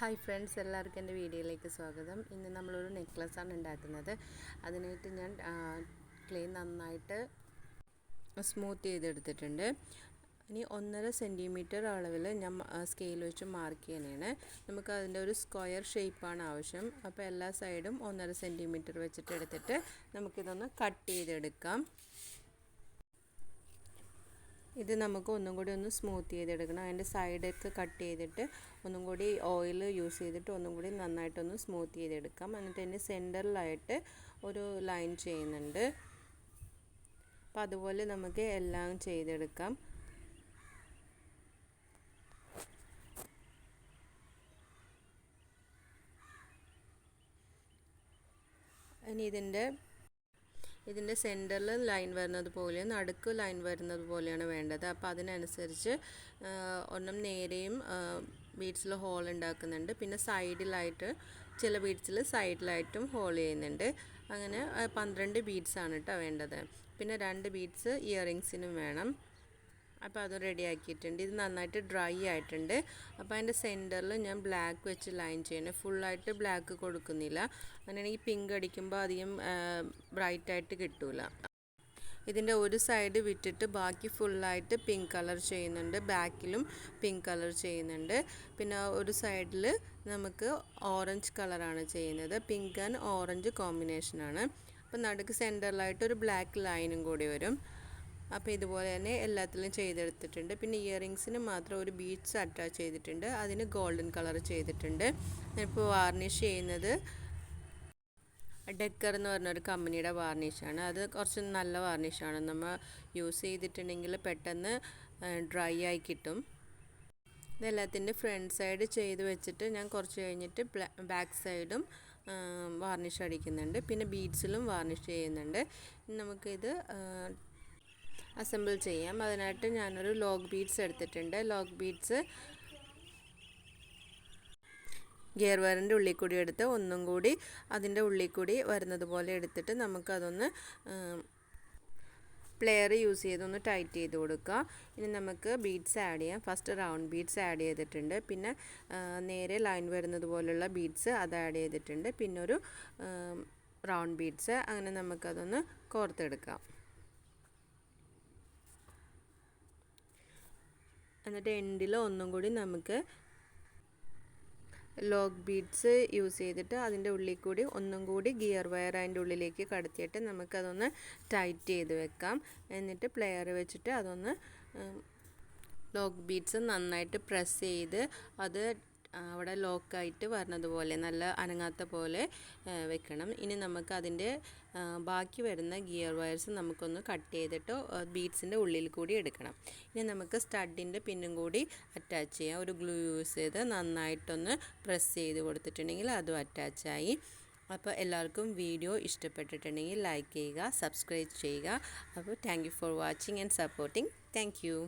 Hi friends, എല്ലാവർക്കും എൻ്റെ വീഡിയോയിലേക്ക് സ്വാഗതം. ഇന്ന് നമ്മളൊരു നെക്ലസ്സാണ് ഉണ്ടാക്കുന്നത്. അതിനായിട്ട് ഞാൻ ക്ലേ നന്നായിട്ട് സ്മൂത്ത് ചെയ്തെടുത്തിട്ടുണ്ട്. ഇനി 1.5 സെൻറ്റിമീറ്റർ അളവിൽ ഞാൻ സ്കെയിൽ വെച്ച് മാർക്ക് ചെയ്യാനാണ്. നമുക്ക് അതിൻ്റെ ഒരു സ്ക്വയർ ഷേപ്പാണ് ആവശ്യം. അപ്പോൾ എല്ലാ സൈഡും 1.5 സെൻറ്റിമീറ്റർ വെച്ചിട്ട് എടുത്തിട്ട് നമുക്കിതൊന്ന് കട്ട് ചെയ്തെടുക്കാം. ഇത് നമുക്ക് ഒന്നും കൂടി ഒന്ന് സ്മൂത്ത് ചെയ്തെടുക്കണം. അതിൻ്റെ സൈഡൊക്കെ കട്ട് ചെയ്തിട്ട് ഒന്നും കൂടി ഓയിൽ യൂസ് ചെയ്തിട്ട് ഒന്നും കൂടി നന്നായിട്ടൊന്ന് സ്മൂത്ത് ചെയ്തെടുക്കാം. എന്നിട്ട് അതിൻ്റെ സെൻറ്ററിലായിട്ട് ഒരു ലൈൻ ചെയ്യുന്നുണ്ട്. അപ്പോൾ അതുപോലെ നമുക്ക് എല്ലാം ചെയ്തെടുക്കാം. ഇനി ഇതിൻ്റെ സെൻറ്ററിൽ ലൈൻ വരുന്നത് പോലെയും നടുക്ക് ലൈൻ വരുന്നത് പോലെയാണ് വേണ്ടത്. അപ്പോൾ അതിനനുസരിച്ച് ഒന്നും നേരെയും ബീഡ്സിൽ ഹോൾ ഉണ്ടാക്കുന്നുണ്ട്. പിന്നെ സൈഡിലായിട്ട് ചില ബീഡ്സിൽ സൈഡിലായിട്ടും ഹോൾ ചെയ്യുന്നുണ്ട്. അങ്ങനെ 12 ബീഡ്സാണ് കേട്ടോ വേണ്ടത്. പിന്നെ 2 ബീഡ്സ് ഇയറിങ്സിനും വേണം. അപ്പോൾ അത് റെഡി ആക്കിയിട്ടുണ്ട്. ഇത് നന്നായിട്ട് ഡ്രൈ ആയിട്ടുണ്ട്. അപ്പോൾ അതിൻ്റെ സെൻറ്ററിൽ ഞാൻ ബ്ലാക്ക് വെച്ച് ലൈൻ ചെയ്യണം. ഫുള്ളായിട്ട് ബ്ലാക്ക് കൊടുക്കുന്നില്ല. അങ്ങനെയാണെങ്കിൽ പിങ്ക് അടിക്കുമ്പോൾ അധികം ബ്രൈറ്റായിട്ട് കിട്ടില്ല. ഇതിൻ്റെ ഒരു സൈഡ് വിട്ടിട്ട് ബാക്കി ഫുള്ളായിട്ട് പിങ്ക് കളർ ചെയ്യുന്നുണ്ട്. ബാക്കിലും പിങ്ക് കളർ ചെയ്യുന്നുണ്ട്. പിന്നെ ഒരു സൈഡിൽ നമുക്ക് ഓറഞ്ച് കളറാണ് ചെയ്യുന്നത്. പിങ്ക് ആൻഡ് ഓറഞ്ച് കോമ്പിനേഷനാണ്. അപ്പോൾ നടുക്ക് സെൻറ്ററിലായിട്ട് ഒരു ബ്ലാക്ക് ലൈനും കൂടി വരും. അപ്പോൾ ഇതുപോലെ തന്നെ എല്ലാത്തിലും ചെയ്തെടുത്തിട്ടുണ്ട്. പിന്നെ ഇയറിങ്സിന് മാത്രം ഒരു ബീഡ്സ് അറ്റാച്ച് ചെയ്തിട്ടുണ്ട്. അതിന് ഗോൾഡൻ കളർ ചെയ്തിട്ടുണ്ട്. ഇപ്പോൾ വാർണിഷ് ചെയ്യുന്നത് ഡെക്കർ എന്ന് പറഞ്ഞൊരു കമ്പനിയുടെ വാർണിഷാണ്. അത് കുറച്ച് നല്ല വാർണിഷാണ്. നമ്മൾ യൂസ് ചെയ്തിട്ടുണ്ടെങ്കിൽ പെട്ടെന്ന് ഡ്രൈ ആയി കിട്ടും. ഇതെല്ലാത്തിൻ്റെ ഫ്രണ്ട് സൈഡ് ചെയ്ത് വെച്ചിട്ട് ഞാൻ കുറച്ച് കഴിഞ്ഞിട്ട് ബാക്ക് സൈഡും വാർണിഷ് അടിക്കുന്നുണ്ട്. പിന്നെ ബീഡ്സിലും വാർണിഷ് ചെയ്യുന്നുണ്ട്. നമുക്കിത് അസംബിൾ ചെയ്യാം. അതിനായിട്ട് ഞാനൊരു ലോക്ക് ബീഡ്സ് എടുത്തിട്ടുണ്ട്. ലോക്ക് ബീഡ്സ് ഗിയർ വയറിൻ്റെ ഉള്ളിൽ കൂടി എടുത്ത് ഒന്നും കൂടി അതിൻ്റെ ഉള്ളിൽ കൂടി വരുന്നത് പോലെ എടുത്തിട്ട് നമുക്കതൊന്ന് പ്ലെയർ യൂസ് ചെയ്തൊന്ന് ടൈറ്റ് ചെയ്ത് കൊടുക്കുക. ഇനി നമുക്ക് ബീഡ്സ് ആഡ് ചെയ്യാം. ഫസ്റ്റ് റൗണ്ട് ബീഡ്സ് ആഡ് ചെയ്തിട്ടുണ്ട്. പിന്നെ നേരെ ലൈൻ വരുന്നത് പോലുള്ള ബീഡ്സ് അത് ആഡ് ചെയ്തിട്ടുണ്ട്. പിന്നെ ഒരു റൗണ്ട് ബീഡ്സ്. അങ്ങനെ നമുക്കതൊന്ന് കോർത്തെടുക്കാം. എന്നിട്ട് എൻഡിൽ ഒന്നും കൂടി നമുക്ക് ലോക്ക് ബീഡ്സ് യൂസ് ചെയ്തിട്ട് അതിൻ്റെ ഉള്ളിൽ കൂടി ഒന്നും കൂടി ഗിയർ വയർ അതിൻ്റെ ഉള്ളിലേക്ക് കടത്തിയിട്ട് നമുക്കതൊന്ന് ടൈറ്റ് ചെയ്ത് വെക്കാം. എന്നിട്ട് പ്ലെയർ വെച്ചിട്ട് അതൊന്ന് ലോക്ക് ബീഡ്സ് നന്നായിട്ട് പ്രസ് ചെയ്ത് അത് അവിടെ ലോക്കായിട്ട് വരുന്നത് പോലെ നല്ല അനങ്ങാത്ത പോലെ വെക്കണം. ഇനി നമുക്ക് അതിൻ്റെ ബാക്കി വരുന്ന ഗിയർ വയർസ് നമുക്കൊന്ന് കട്ട് ചെയ്തിട്ട് ബീഡ്സിൻ്റെ ഉള്ളിൽ കൂടി എടുക്കണം. ഇനി നമുക്ക് സ്റ്റഡിൻ്റെ പിന്നും കൂടി അറ്റാച്ച് ചെയ്യാം. ഒരു ഗ്ലൂ യൂസ് ചെയ്ത് നന്നായിട്ടൊന്ന് പ്രസ് ചെയ്ത് കൊടുത്തിട്ടുണ്ടെങ്കിൽ അതും അറ്റാച്ചായി. അപ്പോൾ എല്ലാവർക്കും വീഡിയോ ഇഷ്ടപ്പെട്ടിട്ടുണ്ടെങ്കിൽ ലൈക്ക് ചെയ്യുക, സബ്സ്ക്രൈബ് ചെയ്യുക. അപ്പോൾ thank you for watching and supporting. Thank you.